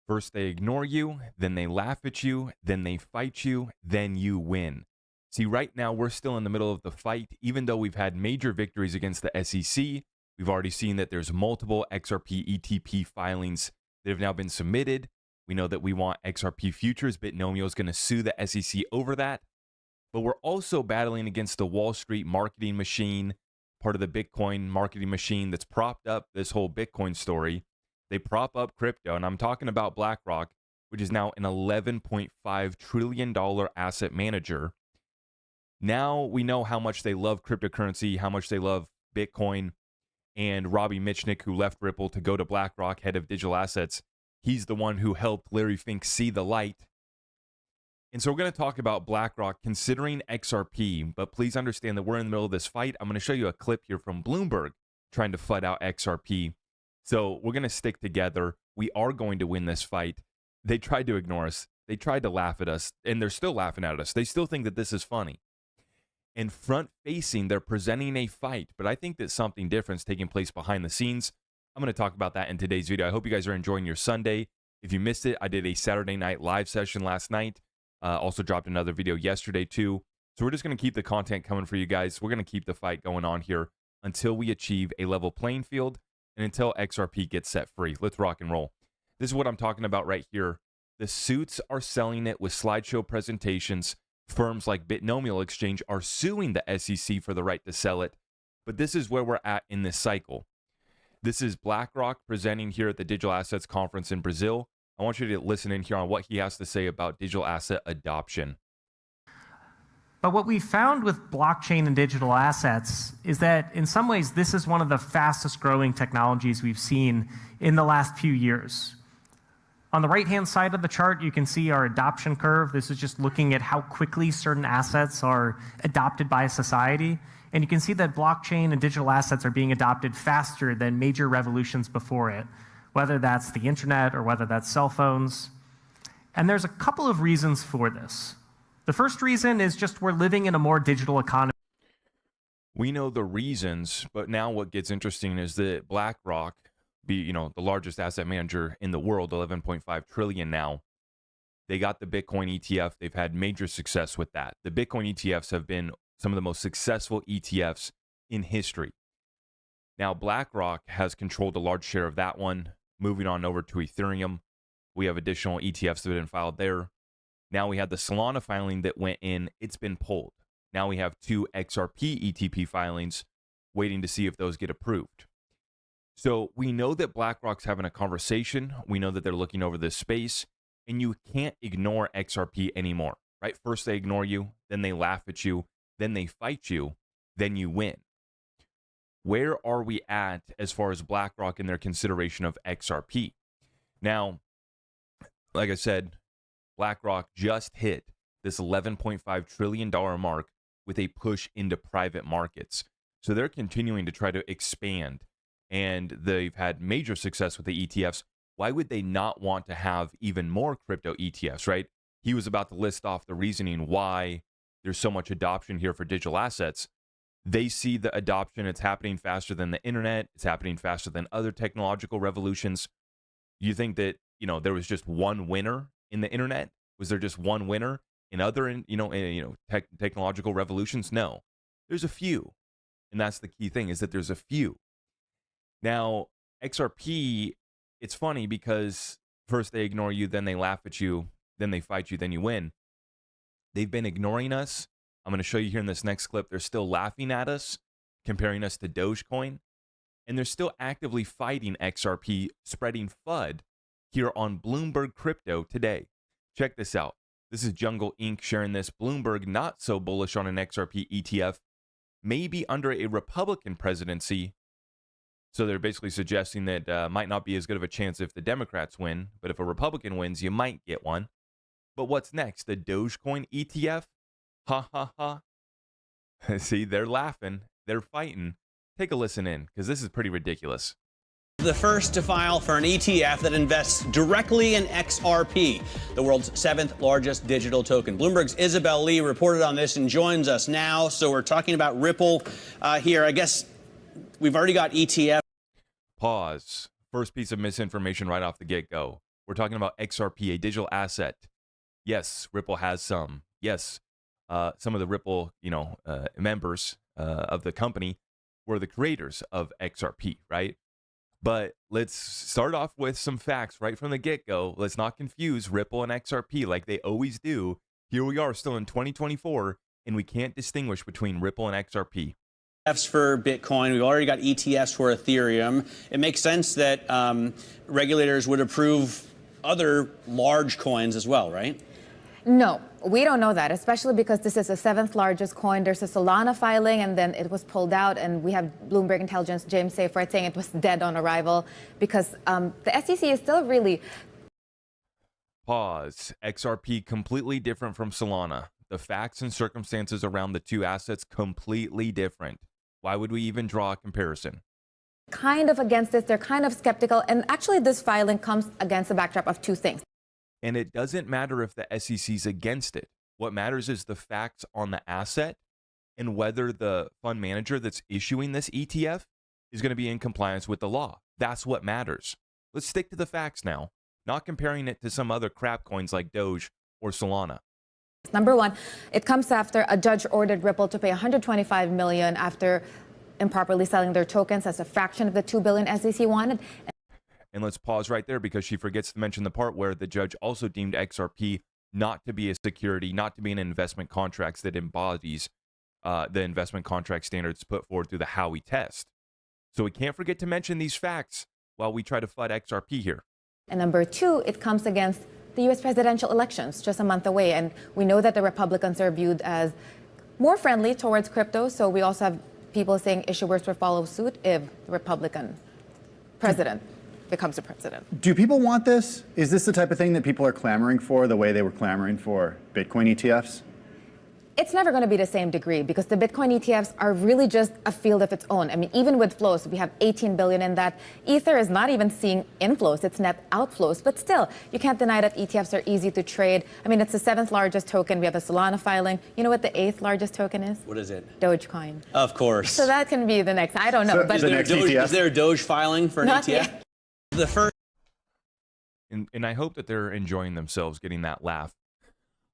First they ignore you, then they laugh at you, then they fight you, then you win. See, right now we're still in the middle of the fight. Even though we've had major victories against the SEC, we've already seen that there's multiple XRP ETP filings that have now been submitted. We know that we want XRP futures. Bitnomio is going to sue the SEC over that. But we're also battling against the Wall Street marketing machine, part of the Bitcoin marketing machine that's propped up this whole Bitcoin story. They prop up crypto, and I'm talking about BlackRock, which is now an $11.5 trillion asset manager. Now we know how much they love cryptocurrency, how much they love Bitcoin, and Robbie Mitchnick, who left Ripple to go to BlackRock, head of digital assets, he's the one who helped Larry Fink see the light. And so we're going to talk about BlackRock considering XRP, but please understand that we're in the middle of this fight. I'm going to show you a clip here from Bloomberg trying to fight out XRP. So we're going to stick together. We are going to win this fight. They tried to ignore us. They tried to laugh at us, and they're still laughing at us. They still think that this is funny. And front-facing, they're presenting a fight, but I think that something different is taking place behind the scenes. I'm going to talk about that in today's video. I hope you guys are enjoying your Sunday. If you missed it, I did a Saturday night live session last night. Also dropped another video yesterday too. So we're just going to keep the content coming for you guys. We're going to keep the fight going on here until we achieve a level playing field and until XRP gets set free. Let's rock and roll. This is what I'm talking about right here. The suits are selling it with slideshow presentations. Firms like Bitnomial Exchange are suing the SEC for the right to sell it. But this is where we're at in this cycle. This is BlackRock presenting here at the Digital Assets Conference in Brazil. I want you to listen in here on what he has to say about digital asset adoption. But what we found with blockchain and digital assets is that in some ways, this is one of the fastest growing technologies we've seen in the last few years. On the right-hand side of the chart, you can see our adoption curve. This is just looking at how quickly certain assets are adopted by a society. And you can see that blockchain and digital assets are being adopted faster than major revolutions before it, whether that's the internet or whether that's cell phones. And there's a couple of reasons for this. The first reason is just we're living in a more digital economy. We know the reasons, but now what gets interesting is that BlackRock, the largest asset manager in the world, 11.5 trillion now, they got the Bitcoin ETF. They've had major success with that. The Bitcoin ETFs have been some of the most successful ETFs in history. Now, BlackRock has controlled a large share of that one. Moving on over to Ethereum, we have additional ETFs that have been filed there. Now we had the Solana filing that went in. It's been pulled. Now we have 2 XRP ETP filings waiting to see if those get approved. So we know that BlackRock's having a conversation. We know that they're looking over this space, and you can't ignore XRP anymore, right? First they ignore you, then they laugh at you, then they fight you, then you win. Where are we at as far as BlackRock and their consideration of XRP? Now, like I said, BlackRock just hit this $11.5 trillion mark with a push into private markets. So they're continuing to try to expand, and they've had major success with the ETFs. Why would they not want to have even more crypto ETFs, right? He was about to list off the reasoning why there's so much adoption here for digital assets. They see the adoption. It's happening faster than the internet. It's happening faster than other technological revolutions. You think that, there was just one winner in the internet? Was there just one winner in other, technological revolutions? No, there's a few. And that's the key thing, is that there's a few. Now, XRP, it's funny because first they ignore you, then they laugh at you, then they fight you, then you win. They've been ignoring us. I'm going to show you here in this next clip. They're still laughing at us, comparing us to Dogecoin. And they're still actively fighting XRP, spreading FUD here on Bloomberg Crypto today. Check this out. This is Jungle Inc. sharing this. Bloomberg not so bullish on an XRP ETF, maybe under a Republican presidency. So they're basically suggesting that might not be as good of a chance if the Democrats win, but if a Republican wins, you might get one. But what's next? The Dogecoin ETF? Ha ha ha. See, they're laughing. They're fighting. Take a listen in, because this is pretty ridiculous. The first to file for an ETF that invests directly in XRP, the world's 7th largest digital token. Bloomberg's Isabel Lee reported on this and joins us now. So we're talking about Ripple here. I guess we've already got ETF. Pause. First piece of misinformation right off the get-go. We're talking about XRP, a digital asset. Yes, Ripple has some. Yes, some of the Ripple, members of the company were the creators of XRP, right? But let's start off with some facts right from the get-go. Let's not confuse Ripple and XRP like they always do. Here we are still in 2024, and we can't distinguish between Ripple and XRP. ETFs for Bitcoin. We've already got ETFs for Ethereum. It makes sense that regulators would approve other large coins as well, right? No, we don't know that, especially because this is the 7th largest coin. There's a Solana filing, and then it was pulled out, and we have Bloomberg Intelligence, James Seyfarth, saying it was dead on arrival because the SEC is still really... Pause. XRP completely different from Solana. The facts and circumstances around the two assets completely different. Why would we even draw a comparison? Kind of against this. They're kind of skeptical. And actually, this filing comes against the backdrop of two things. And it doesn't matter if the SEC's against it. What matters is the facts on the asset and whether the fund manager that's issuing this ETF is going to be in compliance with the law. That's what matters. Let's stick to the facts now, not comparing it to some other crap coins like Doge or Solana. Number one, it comes after a judge ordered Ripple to pay $125 million after improperly selling their tokens as a fraction of the $2 billion SEC wanted. And let's pause right there because she forgets to mention the part where the judge also deemed XRP not to be a security, not to be an investment contracts that embodies the investment contract standards put forward through the Howey test. So we can't forget to mention these facts while we try to flood XRP here. And number two, it comes against the U.S. presidential elections just a month away. And we know that the Republicans are viewed as more friendly towards crypto. So we also have people saying issuers will follow suit if the Republican president becomes the president. Do people want this? Is this the type of thing that people are clamoring for the way they were clamoring for Bitcoin ETFs? It's never going to be the same degree because the Bitcoin ETFs are really just a field of its own. I mean, even with flows, we have 18 billion in that. Ether is not even seeing inflows, it's net outflows. But still, you can't deny that ETFs are easy to trade. I mean, it's the 7th largest token. We have the Solana filing. You know what the 8th largest token is? What is it? Dogecoin. Of course. So that can be the next. I don't know. So but Is there a Doge filing for an Not ETF? yet. The first. And I hope that they're enjoying themselves getting that laugh.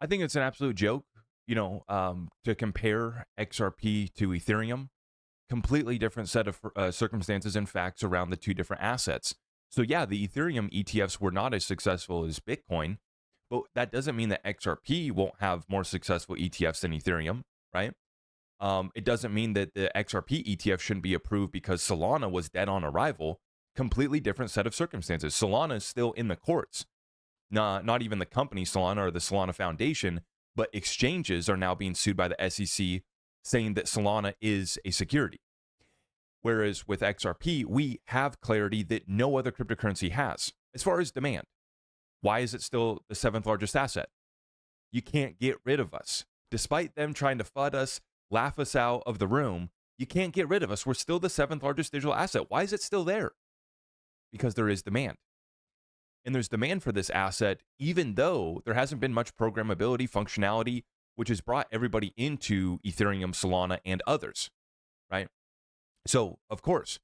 I think it's an absolute joke, to compare XRP to Ethereum. Completely different set of circumstances and facts around the two different assets. So yeah, the Ethereum ETFs were not as successful as Bitcoin, but that doesn't mean that XRP won't have more successful ETFs than Ethereum, right? It doesn't mean that the XRP ETF shouldn't be approved because Solana was dead on arrival. Completely different set of circumstances. Solana is still in the courts. Not even the company Solana or the Solana Foundation, but exchanges are now being sued by the SEC saying that Solana is a security. Whereas with XRP, we have clarity that no other cryptocurrency has. As far as demand, why is it still the 7th largest asset? You can't get rid of us. Despite them trying to FUD us, laugh us out of the room, you can't get rid of us. We're still the 7th largest digital asset. Why is it still there? Because there is demand. And there's demand for this asset, even though there hasn't been much programmability, functionality, which has brought everybody into Ethereum, Solana, and others, right? So, of course,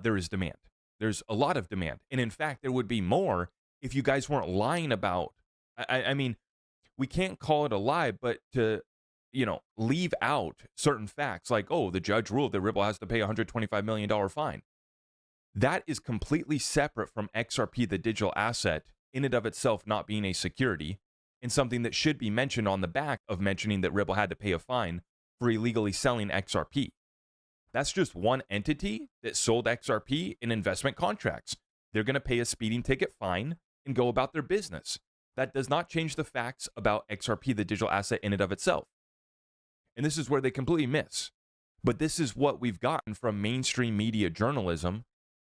there is demand. There's a lot of demand. And in fact, there would be more if you guys weren't lying about, I mean, we can't call it a lie, but to, leave out certain facts like, oh, the judge ruled that Ripple has to pay a $125 million fine. That is completely separate from XRP, the digital asset, in and of itself not being a security, and something that should be mentioned on the back of mentioning that Ripple had to pay a fine for illegally selling XRP. That's just one entity that sold XRP in investment contracts. They're going to pay a speeding ticket fine and go about their business. That does not change the facts about XRP, the digital asset in and of itself. And this is where they completely miss. But this is what we've gotten from mainstream media journalism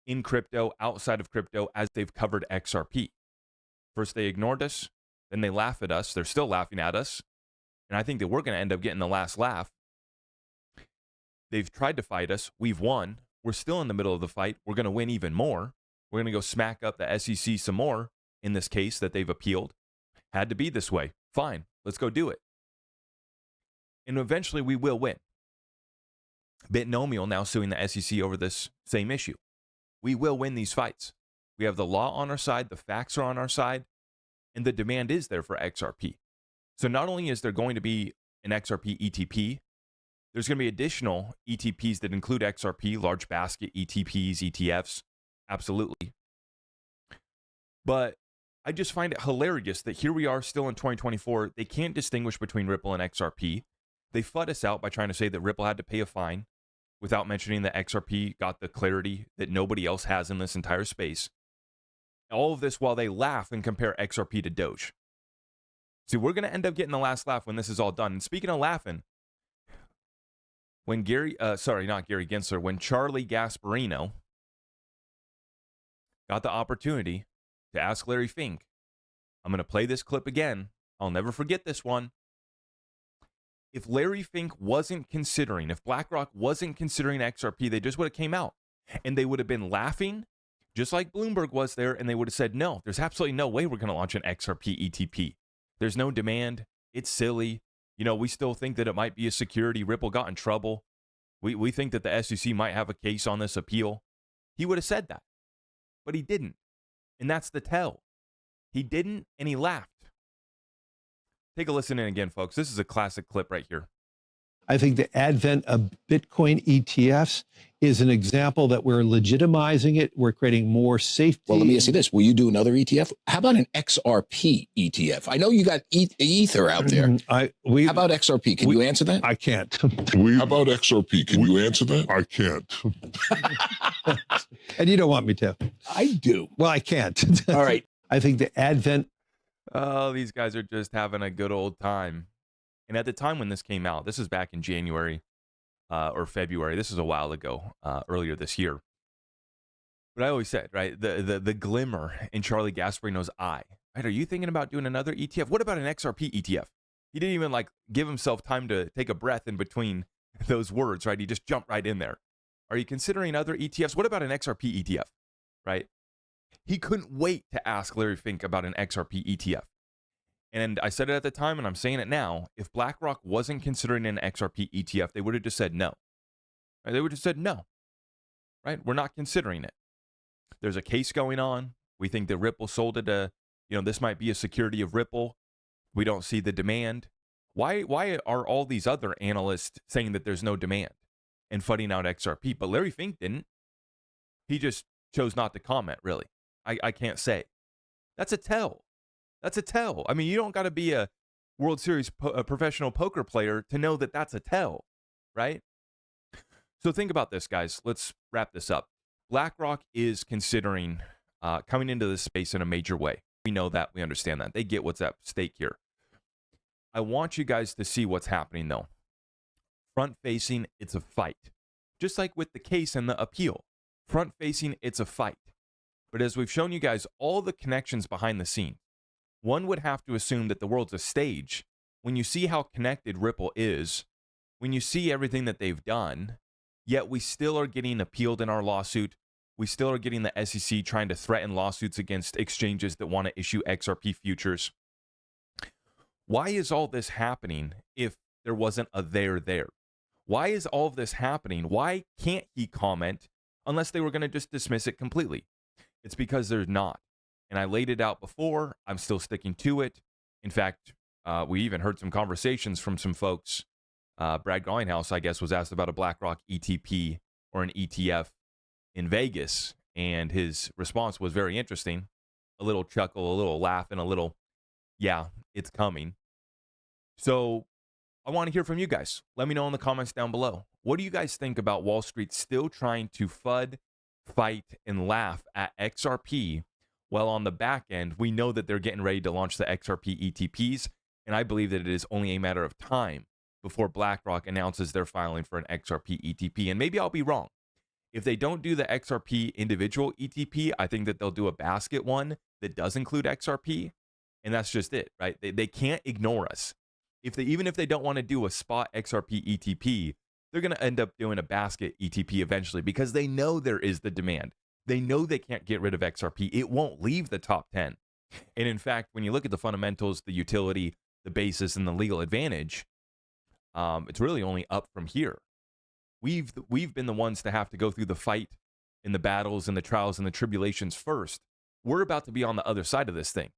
in crypto, outside of crypto, as they've covered XRP. First, they ignored us. Then they laugh at us. They're still laughing at us. And I think that we're going to end up getting the last laugh. They've tried to fight us. We've won. We're still in the middle of the fight. We're going to win even more. We're going to go smack up the SEC some more in this case that they've appealed. Had to be this way. Fine. Let's go do it. And eventually we will win. Bitnomial now suing the SEC over this same issue. We will win these fights. We have the law on our side, the facts are on our side, and the demand is there for XRP. So not only is there going to be an XRP ETP, there's going to be additional ETPs that include XRP, large basket ETPs, ETFs, absolutely. But I just find it hilarious that here we are still in 2024. They can't distinguish between Ripple and XRP. They FUD us out by trying to say that Ripple had to pay a fine without mentioning that XRP got the clarity that nobody else has in this entire space. All of this while they laugh and compare XRP to Doge. See, we're going to end up getting the last laugh when this is all done. And speaking of laughing, when when Charlie Gasparino got the opportunity to ask Larry Fink, I'm going to play this clip again. I'll never forget this one. If Larry Fink wasn't considering, if BlackRock wasn't considering XRP, they just would have came out and they would have been laughing just like Bloomberg was there, and they would have said, no, there's absolutely no way we're going to launch an XRP ETP. There's no demand. It's silly. You know, we still think that it might be a security. Ripple got in trouble. We think that the SEC might have a case on this appeal. He would have said that, but he didn't. And that's the tell. He didn't, and he laughed. Take a listen in again, folks. This is a classic clip right here. I think the advent of Bitcoin ETFs is an example that we're legitimizing it. We're creating more safety. Well, let me ask you this. Will you do another ETF? How about an XRP ETF? I know you got Ether out there. How about XRP? Can you answer that? I can't. How about XRP? Can you answer that? I can't. And you don't want me to. I do. Well, I can't. All right. I think the advent. Oh, these guys are just having a good old time. And at the time when this came out, this is back in January or February. This is a while ago, earlier this year. But I always said, right, the glimmer in Charlie Gasparino's eye. Right, are you thinking about doing another ETF? What about an XRP ETF? He didn't even like give himself time to take a breath in between those words, right? He just jumped right in there. Are you considering other ETFs? What about an XRP ETF, right? He couldn't wait to ask Larry Fink about an XRP ETF. And I said it at the time, and I'm saying it now. If BlackRock wasn't considering an XRP ETF, they would have just said no. Right? They would have said no. Right? We're not considering it. There's a case going on. We think that Ripple sold it this might be a security of Ripple. We don't see the demand. Why are all these other analysts saying that there's no demand and fudding out XRP? But Larry Fink didn't. He just chose not to comment, really. I can't say. That's a tell. That's a tell. I mean, you don't got to be a World Series a professional poker player to know that that's a tell, right? So think about this, guys. Let's wrap this up. BlackRock is considering coming into this space in a major way. We know that. We understand that. They get what's at stake here. I want you guys to see what's happening, though. Front-facing, it's a fight. Just like with the case and the appeal. Front-facing, it's a fight. But as we've shown you guys all the connections behind the scene, one would have to assume that the world's a stage. When you see how connected Ripple is, when you see everything that they've done, yet we still are getting appealed in our lawsuit. We still are getting the SEC trying to threaten lawsuits against exchanges that want to issue XRP futures. Why is all this happening if there wasn't a there? Why is all of this happening? Why can't he comment unless they were going to just dismiss it completely? It's because there's not. And I laid it out before. I'm still sticking to it. In fact, we even heard some conversations from some folks. Brad Garlinghouse, I guess, was asked about a BlackRock ETP or an ETF in Vegas. And his response was very interesting. A little chuckle, a little laugh, and a little, yeah, it's coming. So I want to hear from you guys. Let me know in the comments down below. What do you guys think about Wall Street still trying to FUD, fight, and laugh at XRP? Well, on the back end, we know that they're getting ready to launch the XRP ETPs, and I believe that it is only a matter of time before BlackRock announces they're filing for an XRP ETP. And maybe I'll be wrong. If they don't do the XRP individual ETP, I think that they'll do a basket one that does include XRP, and that's just it, right? They can't ignore us. Even if they don't want to do a spot XRP ETP, they're going to end up doing a basket ETP eventually because they know there is the demand. They know they can't get rid of XRP. It won't leave the top 10. And in fact, when you look at the fundamentals, the utility, the basis, and the legal advantage, it's really only up from here. We've been the ones to have to go through the fight and the battles and the trials and the tribulations first we're about to be on the other side of this thing.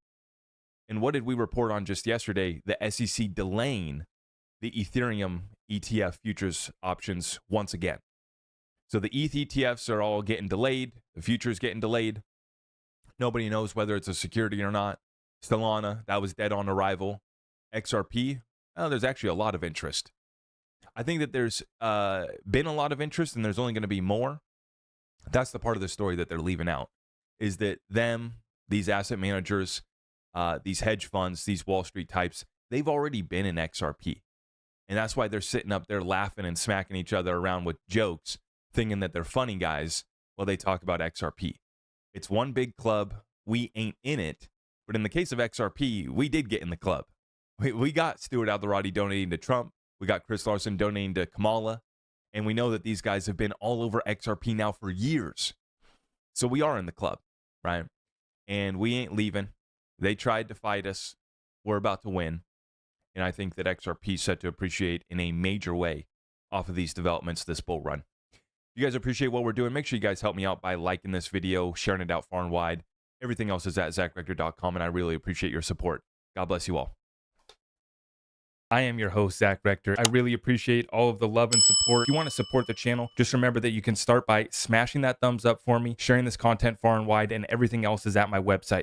And what did we report on just yesterday? The SEC delaying the Ethereum ETF futures options once again. So the ETH ETFs are all getting delayed. The futures getting delayed. Nobody knows whether it's a security or not. Solana, that was dead on arrival. XRP, there's actually a lot of interest. I think that there's been a lot of interest and there's only going to be more. That's the part of the story that they're leaving out, is that these asset managers, these hedge funds, these Wall Street types, they've already been in XRP. And that's why they're sitting up there laughing and smacking each other around with jokes, thinking that they're funny guys while they talk about XRP. It's one big club. We ain't in it. But in the case of XRP, we did get in the club. We got Stuart Alderati donating to Trump. We got Chris Larson donating to Kamala. And we know that these guys have been all over XRP now for years. So we are in the club, right? And we ain't leaving. They tried to fight us. We're about to win. And I think that XRP is set to appreciate in a major way off of these developments this bull run. If you guys appreciate what we're doing, make sure you guys help me out by liking this video, sharing it out far and wide. Everything else is at ZachRector.com, and I really appreciate your support. God bless you all. I am your host, Zach Rector. I really appreciate all of the love and support. If you want to support the channel, just remember that you can start by smashing that thumbs up for me, sharing this content far and wide, and everything else is at my website.